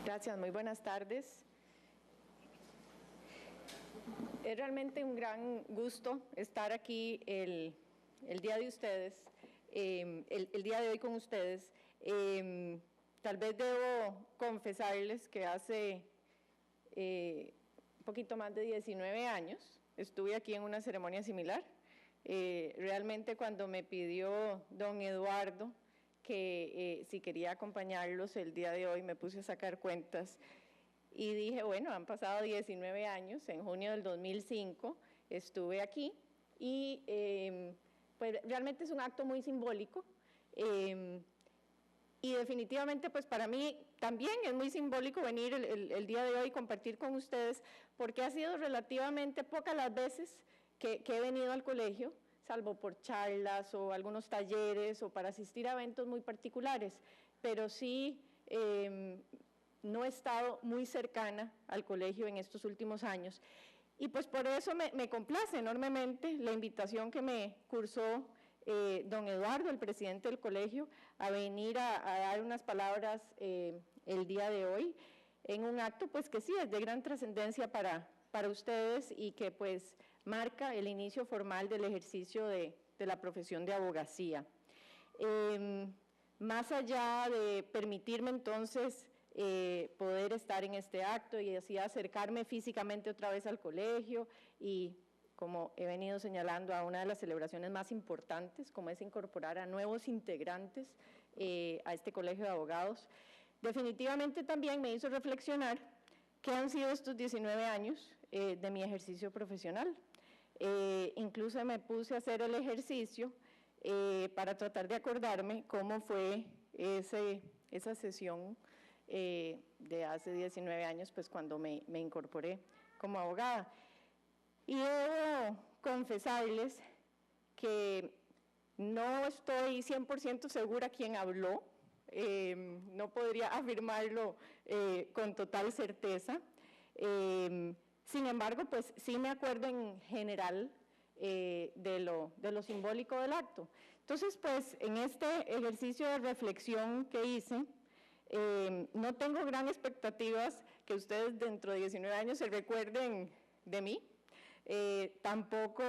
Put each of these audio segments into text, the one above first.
Gracias, muy buenas tardes. Es realmente un gran gusto estar aquí el día de ustedes, el día de hoy con ustedes. Tal vez debo confesarles que hace un poquito más de 19 años estuve aquí en una ceremonia similar. Realmente cuando me pidió don Eduardo que si quería acompañarlos el día de hoy, me puse a sacar cuentas y dije, bueno, han pasado 19 años, en junio del 2005 estuve aquí y pues realmente es un acto muy simbólico y definitivamente pues para mí también es muy simbólico venir el día de hoy y compartir con ustedes, porque ha sido relativamente pocas las veces que he venido al colegio, salvo por charlas o algunos talleres o para asistir a eventos muy particulares, pero sí no he estado muy cercana al colegio en estos últimos años. Y pues por eso me complace enormemente la invitación que me cursó don Eduardo, el presidente del colegio, a venir a dar unas palabras el día de hoy, en un acto pues que sí es de gran trascendencia para ustedes y que pues marca el inicio formal del ejercicio de la profesión de abogacía. Más allá de permitirme entonces poder estar en este acto y así acercarme físicamente otra vez al colegio y, como he venido señalando, a una de las celebraciones más importantes, como es incorporar a nuevos integrantes a este colegio de abogados, definitivamente también me hizo reflexionar qué han sido estos 19 años de mi ejercicio profesional. Incluso me puse a hacer el ejercicio para tratar de acordarme cómo fue esa sesión de hace 19 años, pues cuando me incorporé como abogada. Y debo confesarles que no estoy 100% segura quién habló, no podría afirmarlo con total certeza. Sin embargo, pues sí me acuerdo en general de lo simbólico del acto. Entonces, pues en este ejercicio de reflexión que hice, no tengo gran expectativas que ustedes dentro de 19 años se recuerden de mí. Tampoco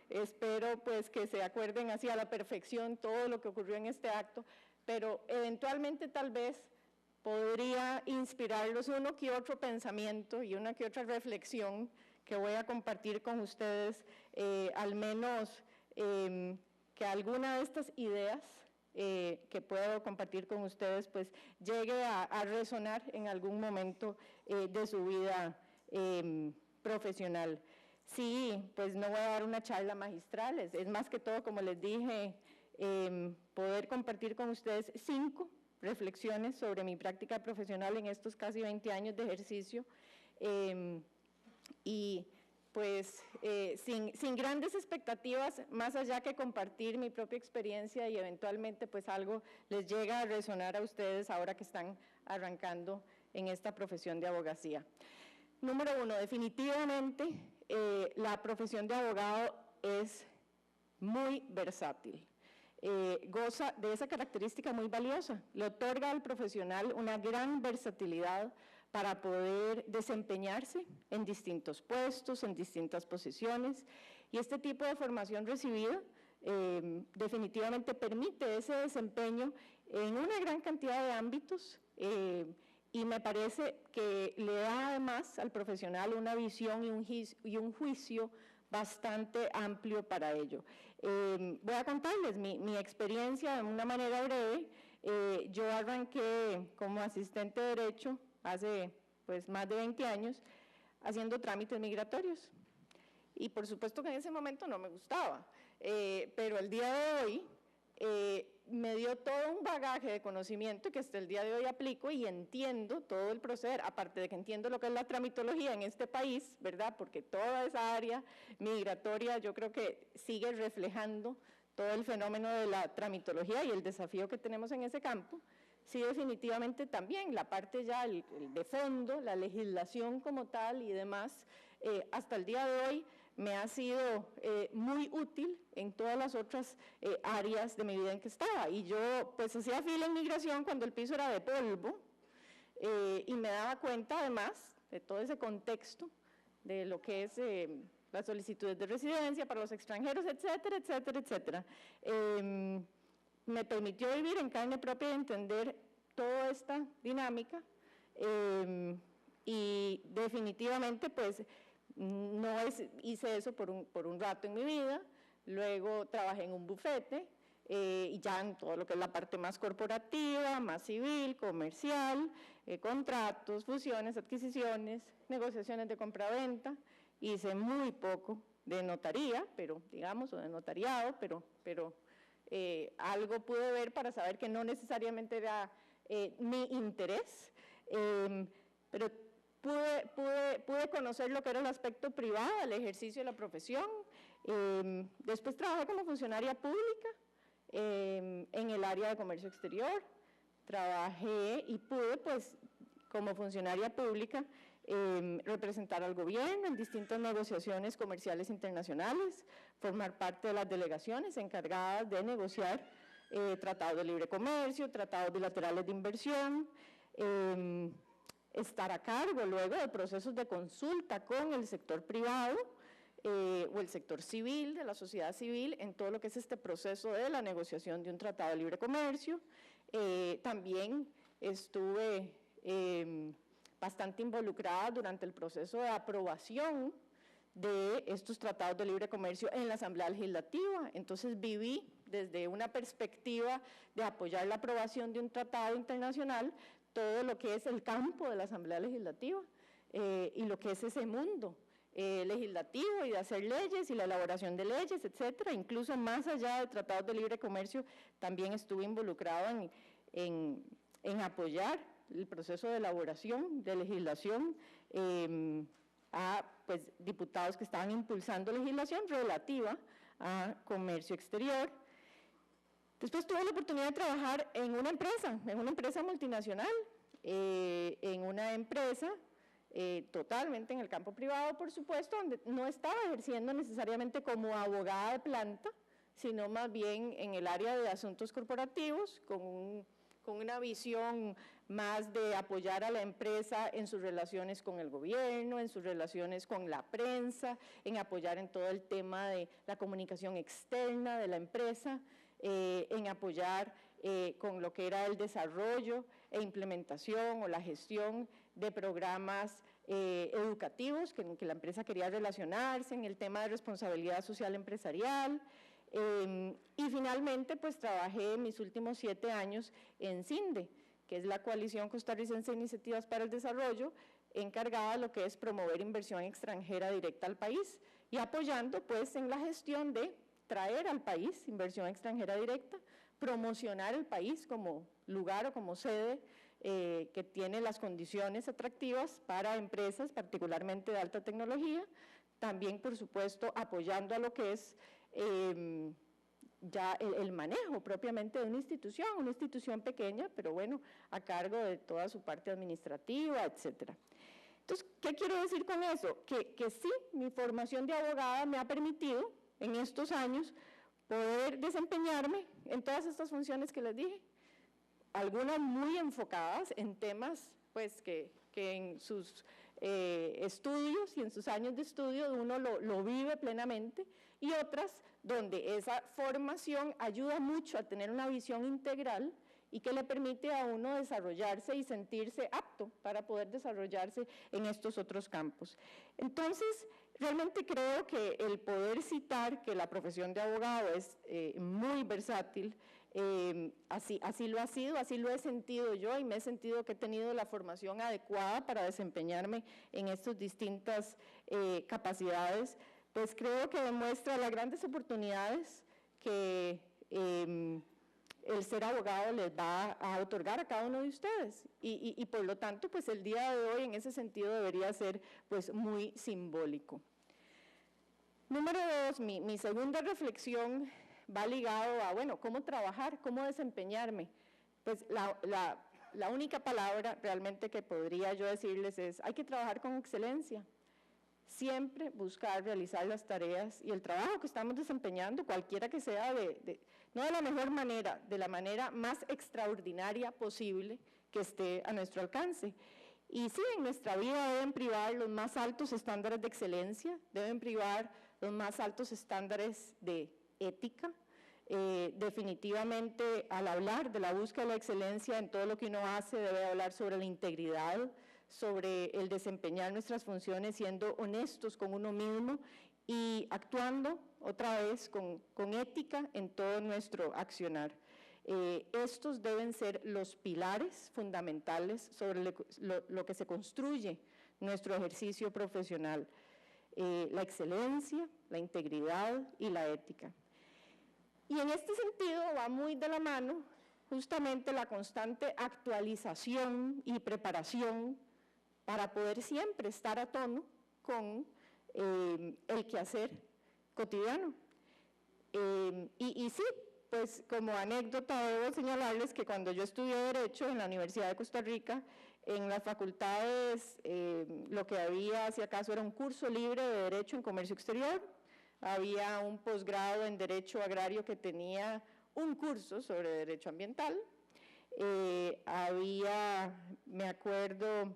espero pues que se acuerden así a la perfección todo lo que ocurrió en este acto, pero eventualmente tal vez podría inspirarlos uno que otro pensamiento y una que otra reflexión que voy a compartir con ustedes, al menos que alguna de estas ideas que puedo compartir con ustedes pues llegue a resonar en algún momento de su vida profesional. Sí, pues no voy a dar una charla magistral, es más que todo, como les dije, poder compartir con ustedes 5 reflexiones sobre mi práctica profesional en estos casi 20 años de ejercicio y pues sin grandes expectativas, más allá que compartir mi propia experiencia y eventualmente pues algo les llega a resonar a ustedes ahora que están arrancando en esta profesión de abogacía. Número 1, definitivamente la profesión de abogado es muy versátil. Goza de esa característica muy valiosa, le otorga al profesional una gran versatilidad para poder desempeñarse en distintos puestos, en distintas posiciones, y este tipo de formación recibida definitivamente permite ese desempeño en una gran cantidad de ámbitos y me parece que le da además al profesional una visión y un juicio bastante amplio para ello. Voy a contarles mi experiencia de una manera breve. Yo arranqué como asistente de derecho hace pues más de 20 años haciendo trámites migratorios y por supuesto que en ese momento no me gustaba, pero el día de hoy me dio todo un bagaje de conocimiento que hasta el día de hoy aplico y entiendo todo el proceder, aparte de que entiendo lo que es la tramitología en este país, ¿verdad? Porque toda esa área migratoria yo creo que sigue reflejando todo el fenómeno de la tramitología y el desafío que tenemos en ese campo. Sí, definitivamente también la parte ya el de fondo, la legislación como tal y demás, hasta el día de hoy me ha sido muy útil en todas las otras áreas de mi vida en que estaba. Y yo pues hacía fila en migración cuando el piso era de polvo, y me daba cuenta además de todo ese contexto de lo que es las solicitudes de residencia para los extranjeros, etcétera, etcétera, etcétera. Me permitió vivir en carne propia y entender toda esta dinámica, y definitivamente pues hice eso por un rato en mi vida. Luego trabajé en un bufete, y ya en todo lo que es la parte más corporativa, más civil, comercial, contratos, fusiones, adquisiciones, negociaciones de compraventa. Hice muy poco de notaría, pero digamos, o de notariado, pero algo pude ver para saber que no necesariamente era mi interés, pero pude conocer lo que era el aspecto privado, el ejercicio de la profesión. Después trabajé como funcionaria pública en el área de comercio exterior. Trabajé y pude, pues, como funcionaria pública, representar al gobierno en distintas negociaciones comerciales internacionales, formar parte de las delegaciones encargadas de negociar tratados de libre comercio, tratados bilaterales de inversión, estar a cargo luego de procesos de consulta con el sector privado o el sector civil, de la sociedad civil, en todo lo que es este proceso de la negociación de un tratado de libre comercio. También estuve bastante involucrada durante el proceso de aprobación de estos tratados de libre comercio en la Asamblea Legislativa. Entonces viví desde una perspectiva de apoyar la aprobación de un tratado internacional todo lo que es el campo de la Asamblea Legislativa y lo que es ese mundo legislativo y de hacer leyes y la elaboración de leyes, etcétera. Incluso más allá de tratados de libre comercio, también estuve involucrado en apoyar el proceso de elaboración de legislación a pues, diputados que estaban impulsando legislación relativa a comercio exterior. Después tuve la oportunidad de trabajar en una empresa multinacional, en una empresa totalmente en el campo privado, por supuesto, donde no estaba ejerciendo necesariamente como abogada de planta, sino más bien en el área de asuntos corporativos, con una visión más de apoyar a la empresa en sus relaciones con el gobierno, en sus relaciones con la prensa, en apoyar en todo el tema de la comunicación externa de la empresa, en apoyar con lo que era el desarrollo e implementación o la gestión de programas educativos que la empresa quería relacionarse, en el tema de responsabilidad social empresarial. Y finalmente, pues trabajé mis últimos 7 años en CINDE, que es la Coalición Costarricense de Iniciativas para el Desarrollo, encargada de lo que es promover inversión extranjera directa al país y apoyando pues en la gestión de traer al país inversión extranjera directa, promocionar el país como lugar o como sede que tiene las condiciones atractivas para empresas, particularmente de alta tecnología, también por supuesto apoyando a lo que es ya el manejo propiamente de una institución pequeña, pero bueno, a cargo de toda su parte administrativa, etcétera. Entonces, ¿qué quiero decir con eso? Que sí, mi formación de abogada me ha permitido en estos años poder desempeñarme en todas estas funciones que les dije, algunas muy enfocadas en temas pues que en sus estudios y en sus años de estudio uno lo vive plenamente, y otras donde esa formación ayuda mucho a tener una visión integral y que le permite a uno desarrollarse y sentirse apto para poder desarrollarse en estos otros campos. Entonces, realmente creo que el poder citar que la profesión de abogado es muy versátil, así lo ha sido, así lo he sentido yo, y me he sentido que he tenido la formación adecuada para desempeñarme en estas distintas capacidades, pues creo que demuestra las grandes oportunidades que el ser abogado les va a otorgar a cada uno de ustedes, y por lo tanto, pues el día de hoy en ese sentido debería ser pues muy simbólico. Número 2, mi segunda reflexión va ligado a, bueno, cómo trabajar, cómo desempeñarme. Pues la única palabra realmente que podría yo decirles es, hay que trabajar con excelencia. Siempre buscar realizar las tareas y el trabajo que estamos desempeñando, cualquiera que sea, no de la mejor manera, de la manera más extraordinaria posible, que esté a nuestro alcance. Y sí, en nuestra vida deben privar los más altos estándares de excelencia, deben privar los más altos estándares de ética. Definitivamente, al hablar de la búsqueda de la excelencia en todo lo que uno hace, debe hablar sobre la integridad, sobre el desempeñar nuestras funciones siendo honestos con uno mismo y actuando otra vez con ética en todo nuestro accionar. Estos deben ser los pilares fundamentales sobre lo que se construye nuestro ejercicio profesional, la excelencia, la integridad y la ética. Y en este sentido va muy de la mano justamente la constante actualización y preparación para poder siempre estar a tono con el quehacer cotidiano. Y sí, pues como anécdota debo señalarles que cuando yo estudié Derecho en la Universidad de Costa Rica, en las facultades lo que había, si acaso, era un curso libre de Derecho en Comercio Exterior, había un posgrado en Derecho Agrario que tenía un curso sobre Derecho Ambiental, había, me acuerdo,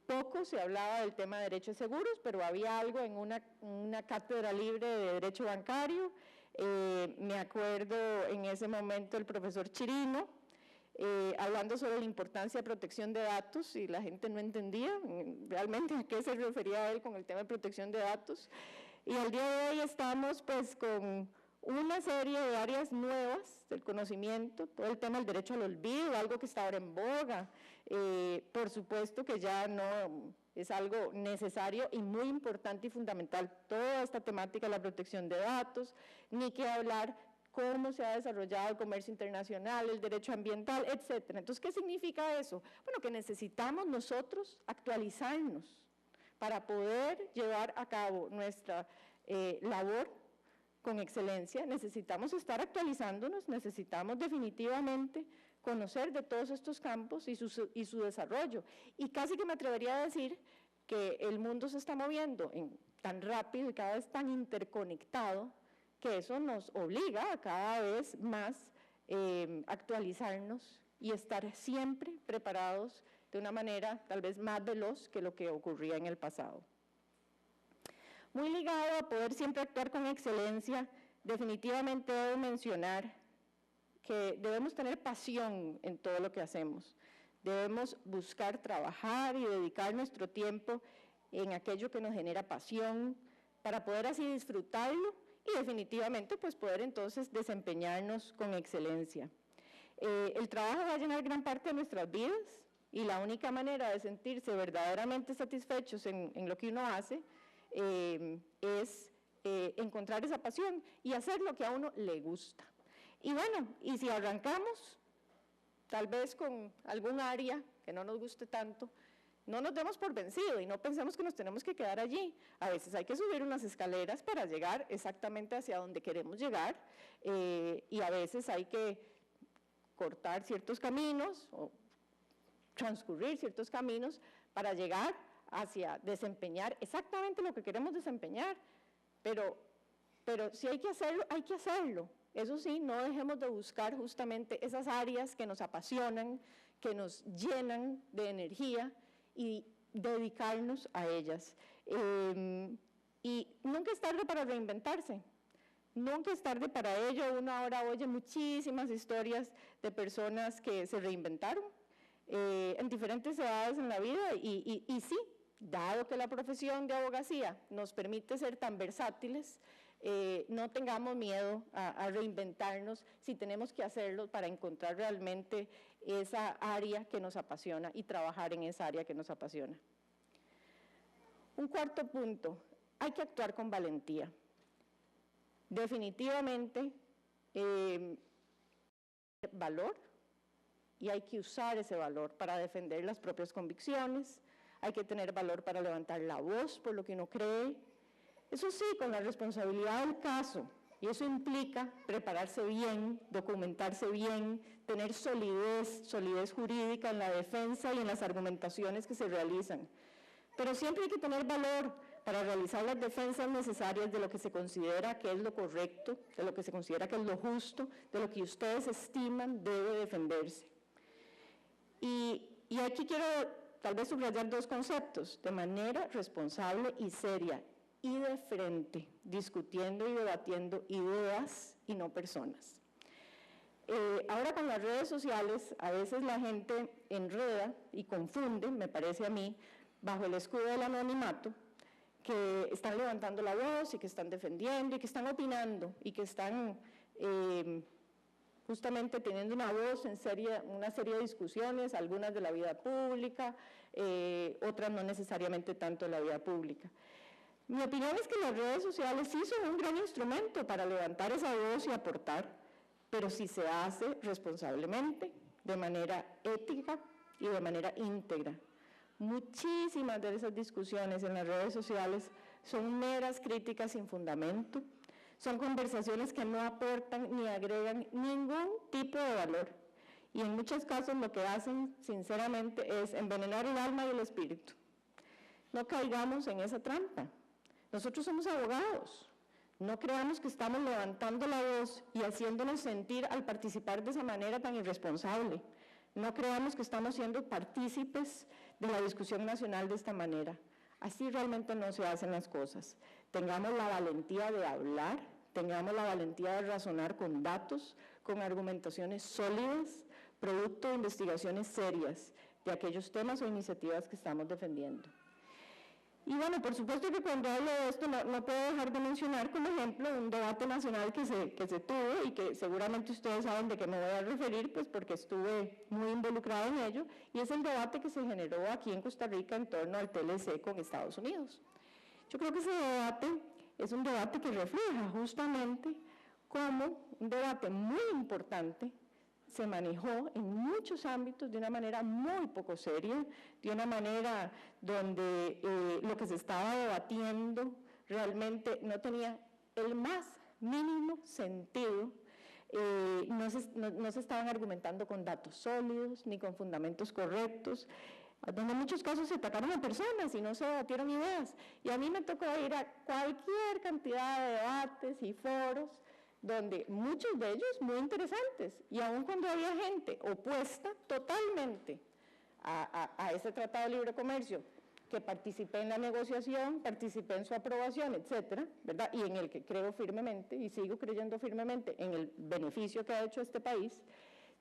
poco se hablaba del tema de derechos seguros, pero había algo en una cátedra libre de Derecho Bancario. Me acuerdo en ese momento el profesor Chirino hablando sobre la importancia de protección de datos y la gente no entendía realmente a qué se refería él con el tema de protección de datos. Y al día de hoy estamos pues con una serie de áreas nuevas del conocimiento, todo el tema del derecho al olvido, algo que está ahora en boga. Por supuesto que ya no es algo necesario y muy importante y fundamental toda esta temática de la protección de datos, ni que hablar cómo se ha desarrollado el comercio internacional, el derecho ambiental, etcétera. Entonces, ¿qué significa eso? Bueno, que necesitamos nosotros actualizarnos para poder llevar a cabo nuestra labor con excelencia. Necesitamos estar actualizándonos, necesitamos definitivamente conocer de todos estos campos y su desarrollo. Y casi que me atrevería a decir que el mundo se está moviendo tan rápido y cada vez tan interconectado que eso nos obliga a cada vez más actualizarnos y estar siempre preparados de una manera tal vez más veloz que lo que ocurría en el pasado. Muy ligado a poder siempre actuar con excelencia, definitivamente debo mencionar que debemos tener pasión en todo lo que hacemos. Debemos buscar trabajar y dedicar nuestro tiempo en aquello que nos genera pasión para poder así disfrutarlo y definitivamente pues poder entonces desempeñarnos con excelencia. El trabajo va a llenar gran parte de nuestras vidas y la única manera de sentirse verdaderamente satisfechos en lo que uno hace es encontrar esa pasión y hacer lo que a uno le gusta. Y bueno, y si arrancamos, tal vez con algún área que no nos guste tanto, no nos demos por vencido y no pensemos que nos tenemos que quedar allí. A veces hay que subir unas escaleras para llegar exactamente hacia donde queremos llegar y a veces hay que cortar ciertos caminos o transcurrir ciertos caminos para llegar hacia desempeñar exactamente lo que queremos desempeñar. Pero si hay que hacerlo, hay que hacerlo. Eso sí, no dejemos de buscar justamente esas áreas que nos apasionan, que nos llenan de energía y dedicarnos a ellas. Y nunca es tarde para reinventarse, nunca es tarde para ello. Uno ahora oye muchísimas historias de personas que se reinventaron en diferentes edades en la vida y sí, dado que la profesión de abogacía nos permite ser tan versátiles, no tengamos miedo a reinventarnos si tenemos que hacerlo para encontrar realmente esa área que nos apasiona y trabajar en esa área que nos apasiona. Un cuarto punto, hay que actuar con valentía. Definitivamente, valor, y hay que usar ese valor para defender las propias convicciones, hay que tener valor para levantar la voz por lo que uno cree. Eso sí, con la responsabilidad del caso, y eso implica prepararse bien, documentarse bien, tener solidez jurídica en la defensa y en las argumentaciones que se realizan. Pero siempre hay que tener valor para realizar las defensas necesarias de lo que se considera que es lo correcto, de lo que se considera que es lo justo, de lo que ustedes estiman debe defenderse. Y aquí quiero tal vez subrayar dos conceptos: de manera responsable y seria, y de frente, discutiendo y debatiendo ideas y no personas. Ahora con las redes sociales, a veces la gente enreda y confunde, me parece a mí, bajo el escudo del anonimato, que están levantando la voz y que están defendiendo y que están opinando y que están justamente teniendo una voz en una serie de discusiones, algunas de la vida pública, otras no necesariamente tanto de la vida pública. Mi opinión es que las redes sociales sí son un gran instrumento para levantar esa voz y aportar, pero si se hace responsablemente, de manera ética y de manera íntegra. Muchísimas de esas discusiones en las redes sociales son meras críticas sin fundamento, son conversaciones que no aportan ni agregan ningún tipo de valor, y en muchos casos lo que hacen, sinceramente, es envenenar el alma y el espíritu. No caigamos en esa trampa. Nosotros somos abogados. No creamos que estamos levantando la voz y haciéndonos sentir al participar de esa manera tan irresponsable. No creamos que estamos siendo partícipes de la discusión nacional de esta manera. Así realmente no se hacen las cosas. Tengamos la valentía de hablar, tengamos la valentía de razonar con datos, con argumentaciones sólidas, producto de investigaciones serias de aquellos temas o iniciativas que estamos defendiendo. Y bueno, por supuesto que cuando hablo de esto no puedo dejar de mencionar como ejemplo un debate nacional que se tuvo y que seguramente ustedes saben de qué me voy a referir, pues porque estuve muy involucrado en ello, y es el debate que se generó aquí en Costa Rica en torno al TLC con Estados Unidos. Yo creo que ese debate es un debate que refleja justamente cómo un debate muy importante se manejó en muchos ámbitos de una manera muy poco seria, de una manera donde lo que se estaba debatiendo realmente no tenía el más mínimo sentido. No se estaban argumentando con datos sólidos ni con fundamentos correctos, donde en muchos casos se atacaron a personas y no se debatieron ideas. Y a mí me tocó ir a cualquier cantidad de debates y foros, donde muchos de ellos muy interesantes, y aun cuando había gente opuesta totalmente a ese Tratado de Libre Comercio, que participé en la negociación, participé en su aprobación, etcétera, ¿verdad? Y en el que creo firmemente, y sigo creyendo firmemente en el beneficio que ha hecho este país,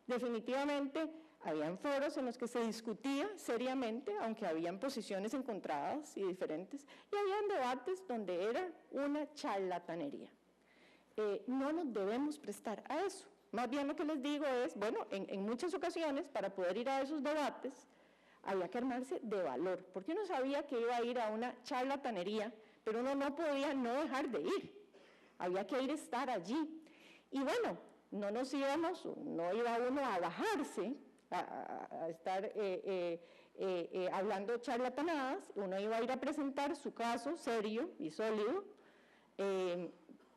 definitivamente habían foros en los que se discutía seriamente, aunque habían posiciones encontradas y diferentes, y habían debates donde era una charlatanería. No nos debemos prestar a eso. Más bien lo que les digo es, bueno, en muchas ocasiones para poder ir a esos debates había que armarse de valor, porque uno sabía que iba a ir a una charlatanería, pero uno no podía no dejar de ir. Había que ir a estar allí. Y bueno, no iba uno a bajarse, a estar hablando charlatanadas, uno iba a ir a presentar su caso serio y sólido,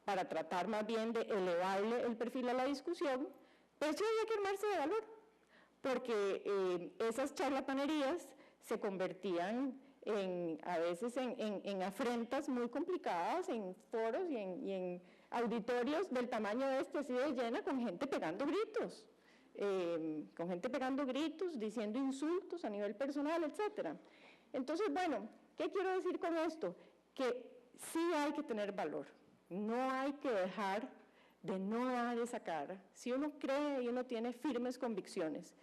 para tratar más bien de elevarle el perfil a la discusión, pero sí había que armarse de valor, porque esas charlatanerías se convertían a veces en afrentas muy complicadas, en foros y en auditorios del tamaño de este, así de llena, con gente pegando gritos, diciendo insultos a nivel personal, etc. Entonces, bueno, ¿qué quiero decir con esto? Que sí hay que tener valor. No hay que dejar de no dar esa cara. Si uno cree y uno tiene firmes convicciones,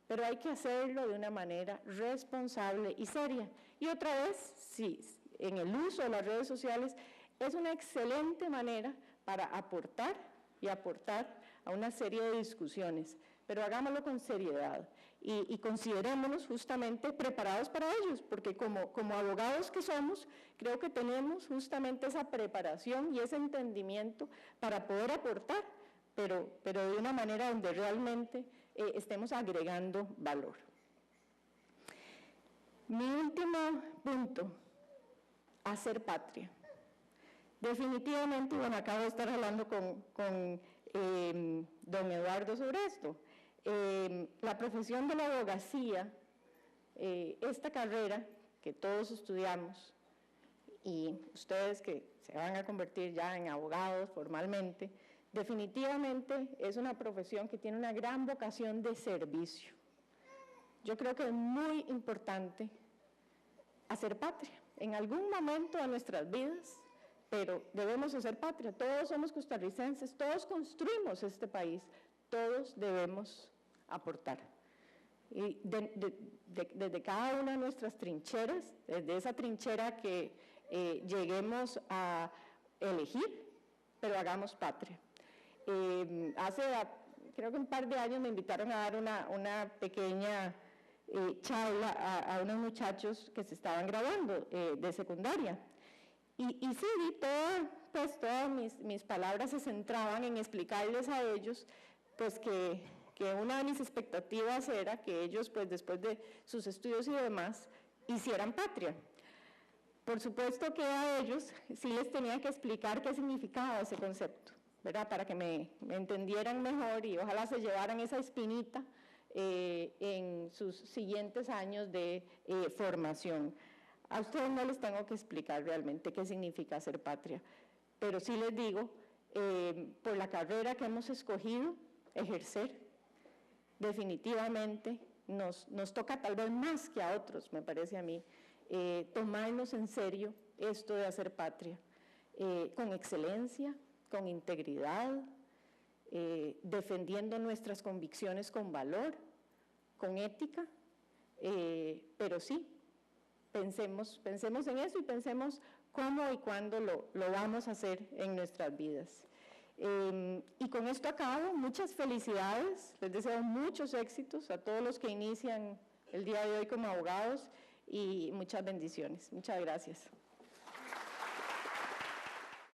pero hay que hacerlo de una manera responsable y seria. Y otra vez, sí, en el uso de las redes sociales es una excelente manera para aportar a una serie de discusiones, pero hagámoslo con seriedad y considerémonos justamente preparados para ellos, porque como abogados que somos, creo que tenemos justamente esa preparación y ese entendimiento para poder aportar, pero de una manera donde realmente estemos agregando valor. Mi último punto, hacer patria. Definitivamente, bueno, acabo de estar hablando con don Eduardo sobre esto. La profesión de la abogacía, esta carrera que todos estudiamos, y ustedes que se van a convertir ya en abogados formalmente, definitivamente es una profesión que tiene una gran vocación de servicio. yo creo que es muy importante hacer patria en algún momento de nuestras vidas, pero debemos hacer patria. Todos somos costarricenses, todos construimos este país, todos debemos aportar. Y desde cada una de nuestras trincheras, desde esa trinchera que lleguemos a elegir, pero hagamos patria. Creo que un par de años me invitaron a dar una pequeña charla a unos muchachos que se estaban graduando de secundaria. Y sí, todas mis palabras se centraban en explicarles a ellos pues que una de mis expectativas era que ellos, pues después de sus estudios y demás, hicieran patria. Por supuesto que a ellos sí les tenía que explicar qué significaba ese concepto, ¿verdad? Para que me entendieran mejor y ojalá se llevaran esa espinita en sus siguientes años de formación. A ustedes no les tengo que explicar realmente qué significa ser patria, pero sí les digo, por la carrera que hemos escogido, ejercer, definitivamente nos toca tal vez más que a otros, me parece a mí, tomarnos en serio esto de hacer patria, con excelencia, con integridad, defendiendo nuestras convicciones con valor, con ética, pero sí, pensemos en eso y pensemos cómo y cuándo lo vamos a hacer en nuestras vidas. Y con esto acabo, muchas felicidades, les deseo muchos éxitos a todos los que inician el día de hoy como abogados y muchas bendiciones. Muchas gracias.